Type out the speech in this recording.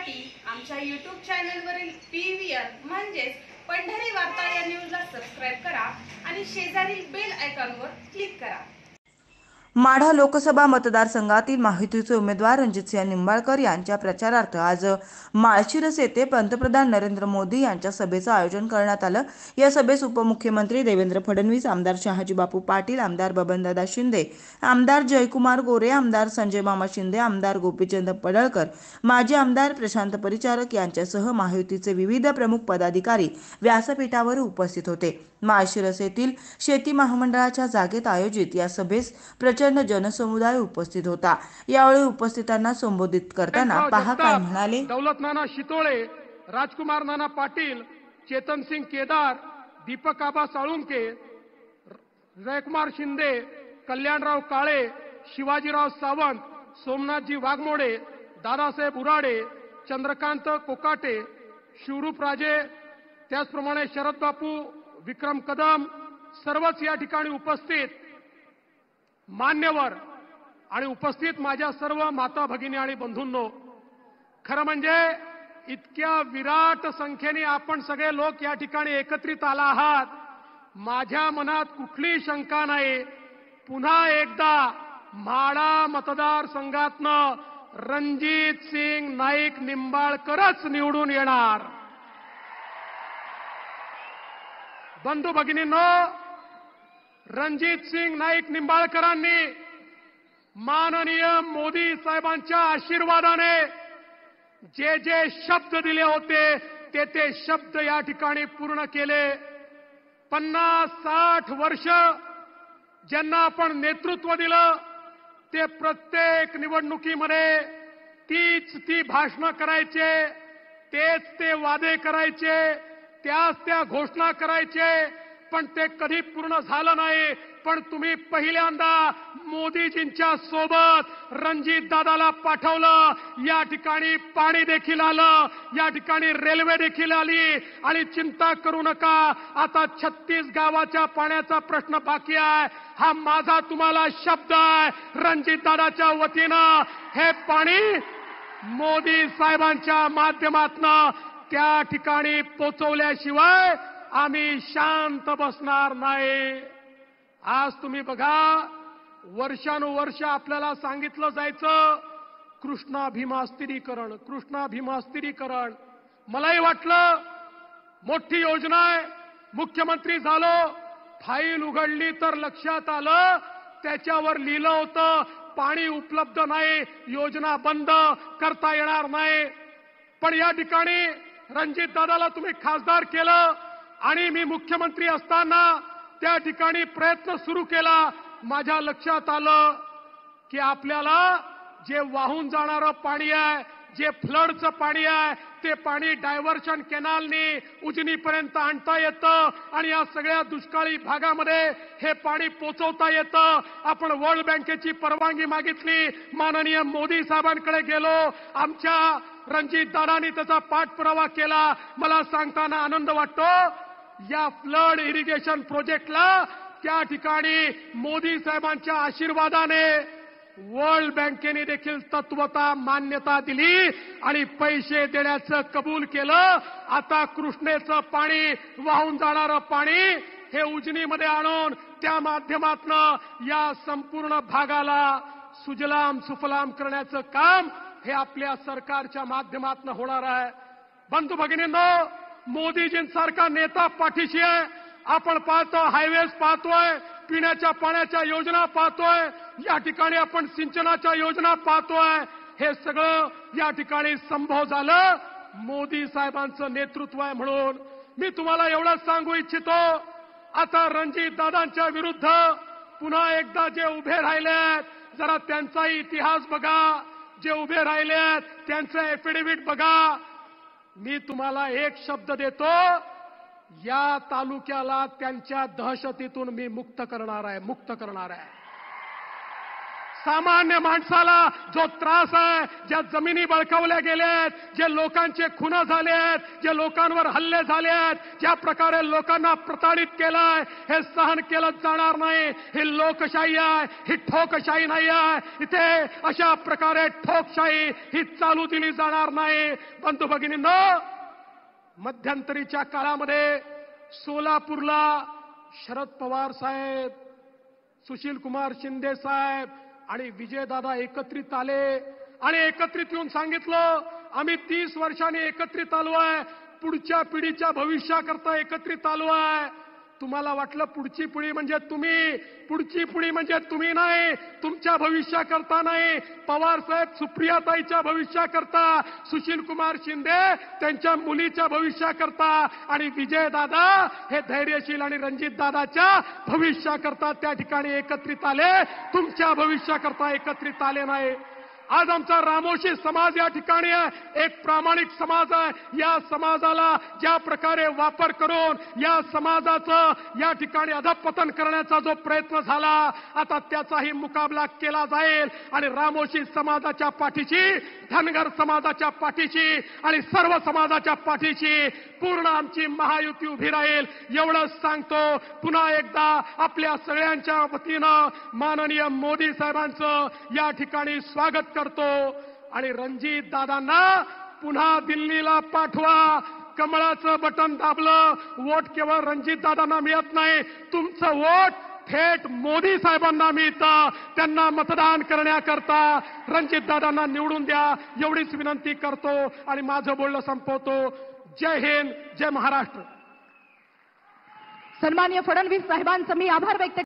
पाहण्यासाठी आमच्या YouTube चॅनलवरील PVR म्हणजेच पंढरी वार्ता या न्यूजला सबस्क्राइब करा आणि शेजारील बेल आयकॉनवर क्लिक करा। माढा लोकसभा मतदारसंघातील महायुतीचे उमेदवार रणजितसिंह निंबाळकर यांच्या प्रचारार्थ आज माळशिरस येथे पंतप्रधान नरेंद्र मोदी यांच्या सभेचं आयोजन करण्यात आलं। या सभेस उपमुख्यमंत्री देवेंद्र फडणवीस, आमदार शहाजी बापू पाटील, आमदार बबनदादा शिंदे, आमदार जयकुमार गोरे, आमदार संजय मामा शिंदे, आमदार गोपीचंद पडळकर, माजी आमदार प्रशांत परिचारक यांच्यासह महायुतीचे विविध प्रमुख पदाधिकारी व्यासपीठावर उपस्थित होते। माळशिरस येथील शेती महामंडळाच्या जागेत आयोजित या सभेस प्रचंड जनसमुदाय उपस्थित होता। यावेळी उपस्थितांना संबोधित करताना पहा काय म्हणाले। दौलत नाना शितोळे, राजकुमार नाना पाटील, चेतन सिंग केदार, दीपक आबा साळुंके, जयकुमार शिंदे, कल्याणराव काळे, शिवाजीराव सावंत, सोमनाथजी वाघमोडे, दादासाहेब उराडे, चंद्रकांत कोकाटे, शिवरूप राजे, त्याचप्रमाणे शरद बापू, विक्रम कदम, सर्वच या ठिकाणी उपस्थित मान्यवर आणि उपस्थित माझ्या सर्व माता भगिनी आणि बंधूंनो, खरं म्हणजे इतक्या विराट संख्येने आपण सगळे लोक या ठिकाणी एकत्रित आला आहात। माझ्या मनात कुठली शंका नाही, पुन्हा एकदा माढा मतदारसंघातनं रणजितसिंह नाईक निंबाळकरच निवडून येणार। बंधू भगिनींनो, रणजितसिंह नाईक निंबाळकरांनी माननीय मोदी साहेबांच्या आशीर्वादाने जे जे शब्द दिले होते ते शब्द या ठिकाणी पूर्ण केले। 50-60 वर्ष ज्यांना आपण नेतृत्व दिलं ते प्रत्येक निवडणुकीमध्ये ती भाषणं करायचे, तेच ते वादे करायचे, त्या घोषणा करायचे, पण ते कधी पूर्ण झालं नाही। पण तुम्ही पहिल्यांदा मोदीजींच्या सोबत रणजित दादाला पाठवलं, या ठिकाणी पाणी देखील आलं, या ठिकाणी रेल्वे देखील आली आणि चिंता करू नका, आता 36 गावाच्या पाण्याचा प्रश्न बाकी आहे। हा माझा तुम्हाला शब्द आहे, रणजित दादाच्या वतीनं हे पाणी मोदी साहेबांच्या माध्यमातून त्या ठिकाणी पोहोचवल्याशिवाय आम्ही शांत बसणार नाही। आज तुम्ही बघा, वर्षानुवर्ष आपल्याला सांगितलं जायचं कृष्णा भीमा स्थिरीकरण, कृष्णा भीमा स्थिरीकरण। मलाही वाटलं मोठी योजना आहे, मुख्यमंत्री झालो, फाईल उघडली तर लक्षात आलं त्याच्यावर लिहिलं होतं पाणी उपलब्ध नाही, योजना बंद करता येणार नाही। पण या ठिकाणी रणजित दादाला तुम्ही खासदार केलं आणि मी मुख्यमंत्री असताना त्या ठिकाणी प्रयत्न सुरू केला। माझ्या लक्षात आलं की आपल्याला जे वाहून जाणारं पाणी आहे, जे फ्लडचं पाणी आहे, ते पाणी डायव्हर्शन कॅनलनी उजनीपर्यंत आणता येतं आणि या सगळ्या दुष्काळी भागामध्ये हे पाणी पोहोचवता येतं। आपण वर्ल्ड बँकेची परवानगी मागितली, माननीय मोदी साहेबांकडे गेलो, आमच्या रणजित दादांनी त्याचा पाठपुरावा केला। मला सांगताना आनंद वाटतो, या फ्लड इरिगेशन प्रोजेक्टला त्या ठिकाणी मोदी साहेबांच्या आशीर्वादाने वर्ल्ड बँकेने देखील तत्वता मान्यता दिली आणि पैसे देण्याचं कबूल केलं। आता कृष्णेचं पाणी, वाहून जाणारं पाणी हे उजनीमध्ये आणून त्या माध्यमातून या संपूर्ण भागाला सुजलाम सुफलाम करण्याचं काम हे आपल्या सरकारच्या माध्यमातून होणार आहे। बंधू भगिनींनो, मोदीजींसारखा नेता पाठीशी आहे। आपण पाहतो, हायवेज पाहतोय, पिण्याच्या पाण्याच्या योजना पाहतोय, या ठिकाणी आपण सिंचनाच्या योजना पाहतोय। हे सगळं या ठिकाणी संभव झालं मोदी साहेबांचं नेतृत्व आहे म्हणून। मी तुम्हाला एवढंच सांगू इच्छितो, आता रणजित दादांच्या विरुद्ध पुन्हा एकदा जे उभे राहिलेत, जरा त्यांचाही इतिहास बघा, जे उभे राहिलेत त्यांचं एफिडेव्हिट बघा। मी तुम्हाला एक शब्द देतो, या तालुक्याला त्यांच्या दहशतीतून मी मुक्त करणार आहे, मुक्त करणार आहे। सामान्य माणसाला जो त्रास आहे, ज्या जमिनी बळकावल्या गेल्यात, जे लोकांचे खून झाले आहेत, जे लोकांवर हल्ले झाले आहेत, ज्या प्रकारे लोकांना प्रताडित केलंय, हे सहन केलं जाणार नाही. ही लोकशाही आहे, ही ठोकशाही नाही आहे. इथे अशा प्रकारे ठोकशाही ही चालू दिली जाणार नाही. बंधू भगिनींनो, मध्यंतरीच्या काळामध्ये सोलापूरला शरद पवार साहेब, सुशील कुमार शिंदे साहेब आणि विजयदादा एकत्रित आले आणि एकत्रित येऊन सांगितलं, आम्ही 30 वर्षांनी एकत्रित आलो आहे, पुढच्या पिढीच्या भविष्याकरता एकत्रित आलो आहे. तुम्हाला वाटलं पुढची पिढी म्हणजे तुम्ही, पुढची पिढी म्हणजे तुम्ही नाही, तुमच्या भविष्याकरता नाही. पवार साहेब सुप्रियाताईच्या भविष्याकरता, सुशील कुमार शिंदे त्यांच्या मुलीच्या भविष्याकरता आणि विजयदादा हे धैर्यशील आणि रणजितदादाच्या भविष्याकरता त्या ठिकाणी एकत्रित आले, तुमच्या भविष्याकरता एकत्रित आले नाही. आज आमचा रामोशी समाज या ठिकाणी आहे, एक प्रामाणिक समाज आहे. या समाजाला ज्या प्रकारे वापर करून या समाजाचं या ठिकाणी अधपतन करण्याचा जो प्रयत्न झाला, आता त्याचाही मुकाबला केला जाईल आणि रामोशी समाजाच्या पाठीशी, धनगर समाजाच्या पाठीशी आणि सर्व समाजाच्या पाठीशी पूर्ण आमची महायुती उभी राहील. एवढंच सांगतो. पुन्हा एकदा आपल्या सगळ्यांच्या वतीनं माननीय मोदी साहेबांचं या ठिकाणी स्वागत करतो आणि रणजित दादांना पुन्हा दिल्लीला पाठवा. कमळाचं बटन दाबलं, वोट केवळ रणजित दादांना मिळत नाही, तुमचं वोट थेट मोदी साहेबांना मिळतं. त्यांना मतदान करण्याकरता रणजित दादांना निवडून द्या, एवढीच विनंती करतो आणि माझं बोलणं संपवतो. जय हिंद, जय महाराष्ट्र. सन्माननीय फडणवीस साहेबांचं मी आभार व्यक्त